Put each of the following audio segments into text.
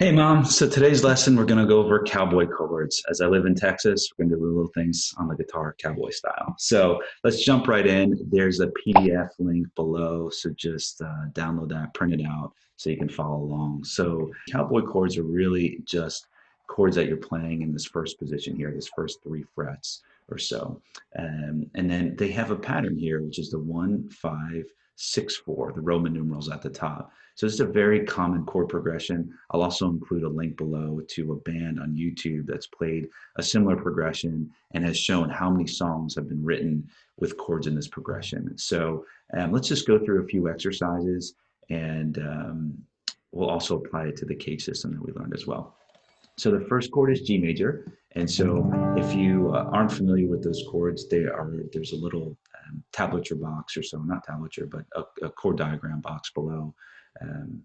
Hey mom, so today's lesson we're gonna go over cowboy chords. As I live in Texas, we're gonna do little things on the guitar cowboy style. So let's jump right in. There's a PDF link below, so just download that, print it out so you can follow along. So cowboy chords are really just chords that you're playing in this first position here, this first three frets or so. And then they have a pattern here, which is the 1, 5, 6, 4, the Roman numerals at the top. So this is a very common chord progression. I'll also include a link below to a band on YouTube that's played a similar progression and has shown how many songs have been written with chords in this progression. So let's just go through a few exercises and we'll also apply it to the cage system that we learned as well. So the first chord is G major. And so if you aren't familiar with those chords, there's a little tablature box or so, not tablature, but a chord diagram box below um,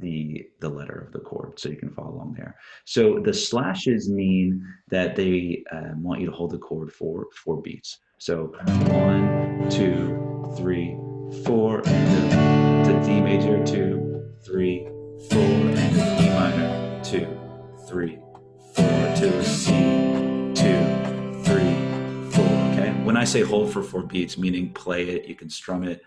the letter of the chord, so you can follow along there. So the slashes mean that they want you to hold the chord for 4 beats. So 1, 2, 3, 4, and to D major, 2, 3, 4, and to E minor, 2, 3, 4, to a C, 2, 3, 4. Okay. When I say hold for 4 beats, meaning play it, you can strum it.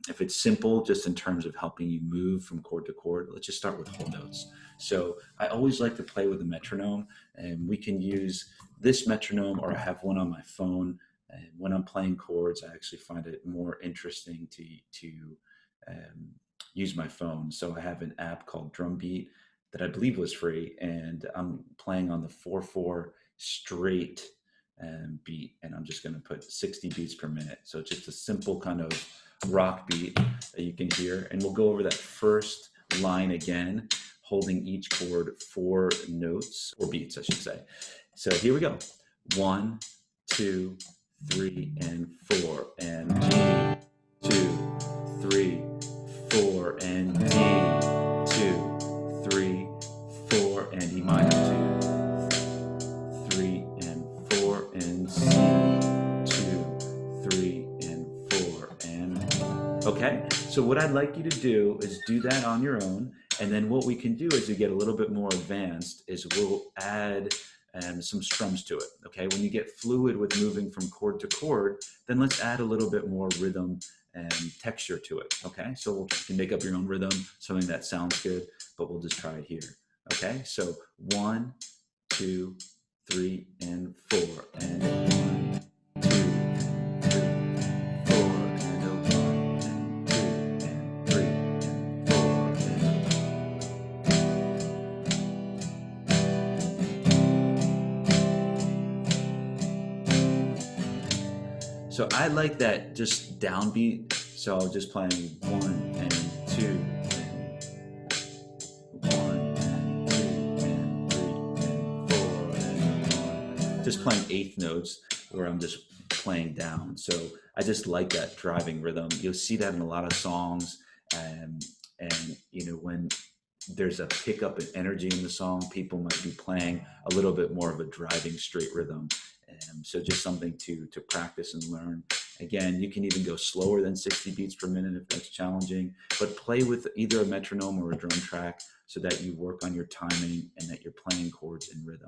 If it's simple, just in terms of helping you move from chord to chord, let's just start with whole notes. So I always like to play with a metronome, and we can use this metronome, or I have one on my phone. And when I'm playing chords, I actually find it more interesting to use my phone. So I have an app called Drumbeat that I believe was free, and I'm playing on the 4/4 straight beat, and I'm just going to put 60 beats per minute. So just a simple kind of rock beat that you can hear, and we'll go over that first line again, holding each chord 4 notes, or beats I should say. So here we go. 1, 2, 3, and 4, and G, 2, 3, 4, and D, 2, 3, 4, and E minor, 2, 3, and 4, and C, 2, 3, and 4, and okay. So what I'd like you to do is do that on your own, and then what we can do as you get a little bit more advanced is we'll add some strums to it. Okay, when you get fluid with moving from chord to chord, then let's add a little bit more rhythm and texture to it. Okay, so you can make up your own rhythm, something that sounds good, but we'll just try it here. Okay, so 1, 2, 3, and 4, and 1, 2, 3, 4, and a 1, and 2, and 3, and 4, and so I like that just downbeat. So I'll just playing 1 and 2 and 1 and 2 and 3 and 4 and 1. Just playing eighth notes where I'm just playing down. So I just like that driving rhythm. You'll see that in a lot of songs, and you know, when there's a pickup in energy in the song, people might be playing a little bit more of a driving straight rhythm. So just something to practice and learn. Again, you can even go slower than 60 beats per minute if that's challenging, but play with either a metronome or a drum track so that you work on your timing and that you're playing chords in rhythm.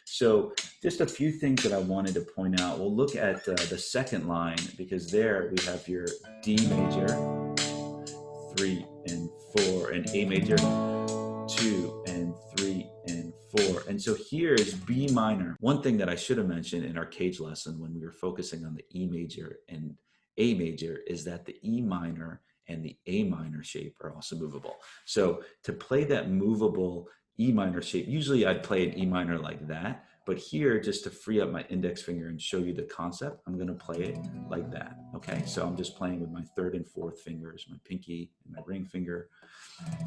So just a few things that I wanted to point out. We'll look at the second line, because there we have your D major, 3 and 4, and A major, 2 and 3 and 4. And so here is B minor. One thing that I should have mentioned in our cage lesson when we were focusing on the E major and A major is that the E minor and the A minor shape are also movable. So to play that movable E minor shape, usually I'd play an E minor like that, but here, just to free up my index finger and show you the concept, I'm going to play it like that. Okay, so I'm just playing with my third and fourth fingers, my pinky and my ring finger,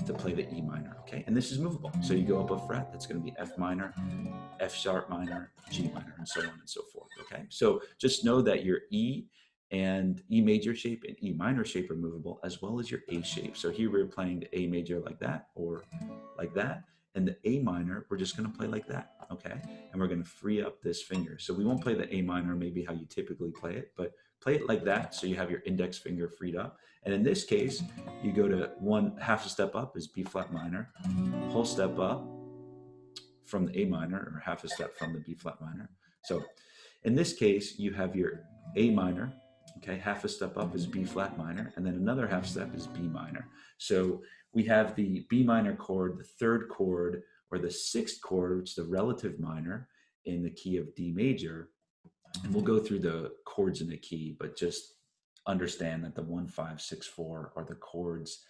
to play the E minor. Okay, and this is movable. So you go up a fret, that's going to be F minor, F sharp minor, G minor, and so on and so forth. Okay, so just know that your E and E major shape and E minor shape are movable, as well as your A shape. So here we're playing the A major like that, or like that. And the A minor, we're just going to play like that, okay? And we're going to free up this finger. So we won't play the A minor maybe how you typically play it, but play it like that so you have your index finger freed up. And in this case, you go to one half a step up is B flat minor, whole step up from the A minor, or half a step from the B flat minor. So in this case, you have your A minor, okay, half a step up is B flat minor, and then another half step is B minor. So we have the B minor chord, the third chord, or the sixth chord, which is the relative minor in the key of D major. And we'll go through the chords in the key, but just understand that the 1, 5, 6, 4 are the chords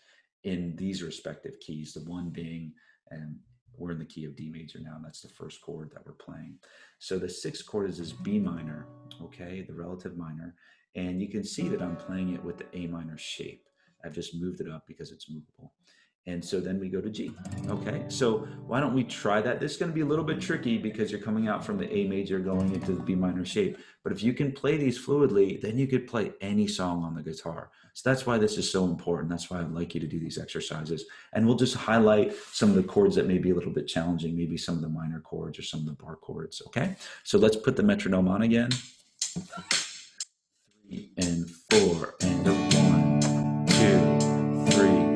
in these respective keys. The one being, and we're in the key of D major now, and that's the first chord that we're playing. So the sixth chord is this B minor, okay, the relative minor, and you can see that I'm playing it with the A minor shape. I've just moved it up because it's movable. And so then we go to G. Okay, so why don't we try that? This is going to be a little bit tricky because you're coming out from the A major going into the B minor shape. But if you can play these fluidly, then you could play any song on the guitar. So that's why this is so important. That's why I'd like you to do these exercises. And we'll just highlight some of the chords that may be a little bit challenging, maybe some of the minor chords or some of the bar chords. Okay, so let's put the metronome on again. 3 and 4 and a 1, 2, 3,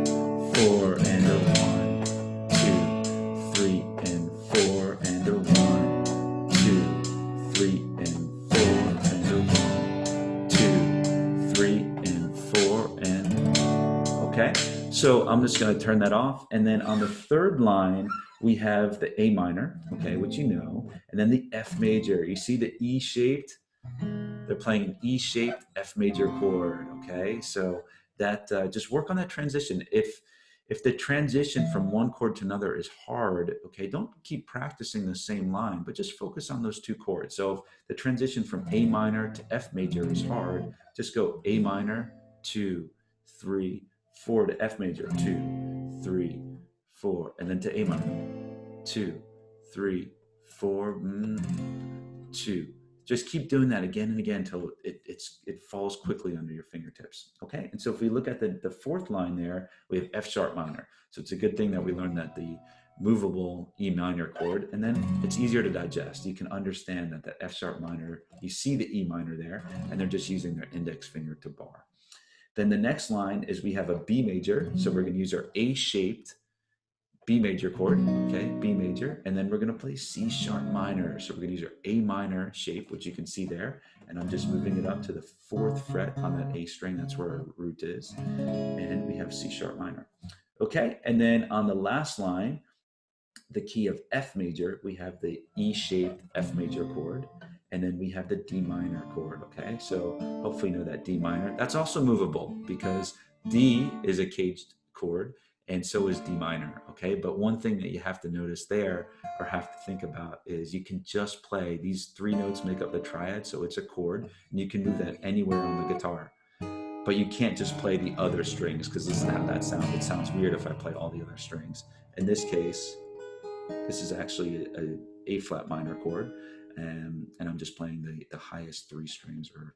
4 and a 1, 2, 3 and 4 and a 1, 2, 3 and 4 and a 1, 2, 3 and 4 and okay. So I'm just going to turn that off, and then on the third line we have the A minor, okay, which you know, and then the F major. You see the E shaped. They're playing an E-shaped F major chord, okay? So that just work on that transition. If the transition from one chord to another is hard, okay, don't keep practicing the same line, but just focus on those two chords. So if the transition from A minor to F major is hard, just go A minor, 2, 3, 4 to F major, 2, 3, 4, and then to A minor, 2, 3, 4, 2. Just keep doing that again and again until it falls quickly under your fingertips. Okay, and so if we look at the fourth line there, we have F sharp minor. So it's a good thing that we learned that the movable E minor chord, and then it's easier to digest. You can understand that the F sharp minor, you see the E minor there, and they're just using their index finger to bar. Then the next line is we have a B major, so we're going to use our A-shaped B major chord, okay, B major, and then we're going to play C sharp minor. So we're going to use our A minor shape, which you can see there, and I'm just moving it up to the 4th fret on that A string. That's where our root is, and we have C sharp minor. Okay, and then on the last line, the key of F major, we have the E-shaped F major chord, and then we have the D minor chord, okay? So hopefully you know that D minor. That's also movable because D is a caged chord, and so is D minor, okay? But one thing that you have to notice there, or have to think about, is you can just play, these 3 notes make up the triad, so it's a chord, and you can move that anywhere on the guitar. But you can't just play the other strings, because this is how that sounds. It sounds weird if I play all the other strings. In this case, this is actually a flat minor chord, and I'm just playing the highest 3 strings, or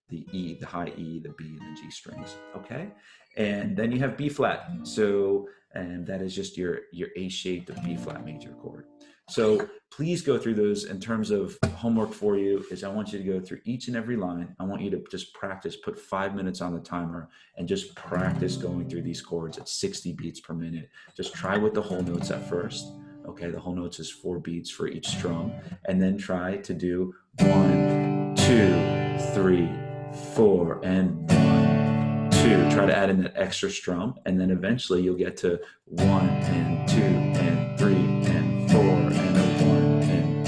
the E, the high E, the B, and the G strings. Okay, and then you have B flat. So, and that is just your A-shaped B flat major chord. So please go through those. In terms of homework for you, is I want you to go through each and every line. I want you to just practice, put 5 minutes on the timer, and just practice going through these chords at 60 beats per minute. Just try with the whole notes at first. Okay, the whole notes is 4 beats for each strum, and then try to do 1, 2, 3, 4, and 1, 2. Try to add in that extra strum, and then eventually you'll get to 1 and 2 and 3 and 4 and a 1 and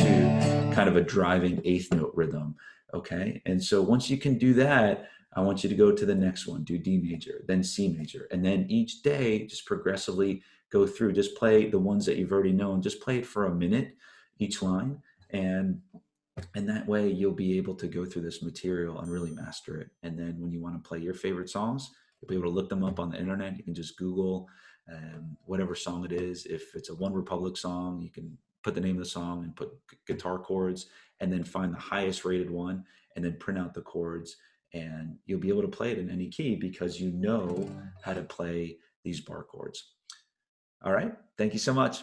2, kind of a driving 8th note rhythm. Okay, and so once you can do that, I want you to go to the next one, do D major, then C major, and then each day just progressively go through, just play the ones that you've already known, just play it for a minute each line, and that way you'll be able to go through this material and really master it. And then when you want to play your favorite songs, you'll be able to look them up on the internet. You can just Google whatever song it is. If it's a One Republic song, you can put the name of the song and put guitar chords, and then find the highest rated one, and then print out the chords, and you'll be able to play it in any key because you know how to play these bar chords. All right. Thank you so much.